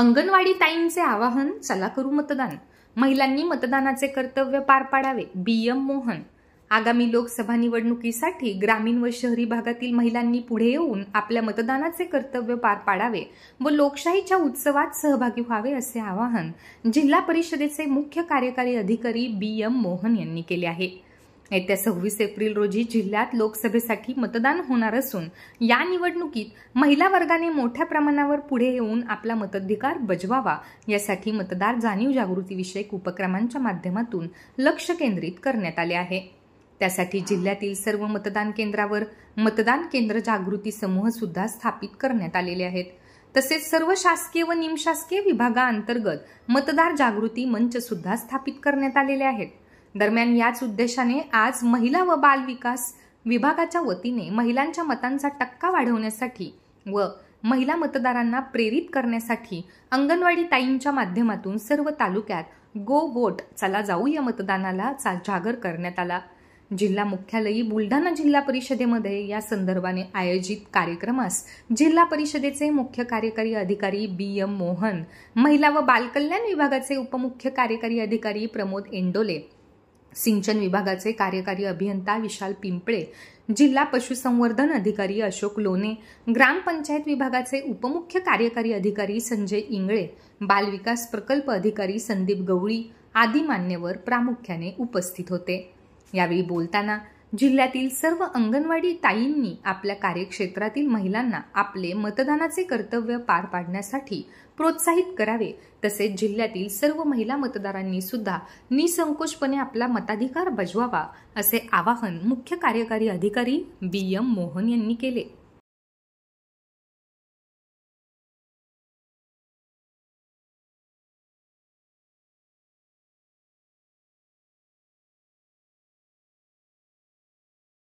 अंगणवाडी ताईंचे आवाहन, चला करू मतदान. महिलांनी मतदानाचे कर्तव्य पार पाडावे. BM मोहन. आगामी लोकसभा निवडणुकीसाठी ग्रामीण व शहरी भागातील महिलांनी पुढे येऊन आपल्या मतदानाचे कर्तव्य पार पाडावे व लोकशाहीच्या उत्सवात सहभागी व्हावे असे आवाहन जिल्हा परिषदेचे मुख्य कार्यकारी अधिकारी BM मोहन यांनी केले आहे. येत्या 26 एप्रिल रोजी जिल्ह्यात लोकसभेसाठी मतदान होणार असून या निवडणुकीत महिला वर्गाने मोठ्या प्रमाणावर पुढे येऊन आपला मताधिकार बजवावा यासाठी मतदार जाणीव जागृती विषयक उपक्रमांच्या माध्यमातून लक्ष केंद्रित करण्यात आले आहे. त्यासाठी जिल्ह्यातील सर्व मतदान केंद्रावर मतदान केंद्र जागृती समूह सुद्धा स्थापित करण्यात आलेले आहेत. तसेच सर्व शासकीय व निमशासकीय विभागांतर्गत मतदार जागृती मंच सुद्धा स्थापित करण्यात आलेले आहेत. दरम्यान याच उद्देशाने आज महिला व बाल विकास विभागाच्या वतीने महिलांच्या मतांचा टक्का वाढवण्यासाठी व महिला मतदारांना प्रेरित करण्यासाठी अंगणवाडी ताईंच्या माध्यमातून सर्व तालुक्यात गो वोट, चला जाऊ या मतदानाला जागर करण्यात आला. जिल्हा मुख्यालयी बुलढाणा जिल्हा परिषदेमध्ये या संदर्भाने आयोजित कार्यक्रमास जिल्हा परिषदेचे मुख्य कार्यकारी अधिकारी BM मोहन, महिला व बालकल्याण विभागाचे उपमुख्य कार्यकारी अधिकारी प्रमोद एंडोले, सिंचन विभागाचे कार्यकारी अभियंता विशाल पिंपळे, जिल्हा पशुसंवर्धन अधिकारी अशोक लोणे, ग्रामपंचायत विभागाचे उपमुख्य कार्यकारी अधिकारी संजय इंगळे, बाल विकास प्रकल्प अधिकारी संदीप गवळी आदी मान्यवर प्रामुख्याने उपस्थित होते. यावेळी बोलताना जिल्ह्यातील सर्व अंगणवाडी ताईंनी आपल्या कार्यक्षेत्रातील महिलांना आपले मतदानाचे कर्तव्य पार पाडण्यासाठी प्रोत्साहित करावे. तसेच जिल्ह्यातील सर्व महिला मतदारांनी सुद्धा निसंकोचपणे आपला मताधिकार बजवावा असे आवाहन मुख्य कार्यकारी अधिकारी BM मोहन यांनी केले.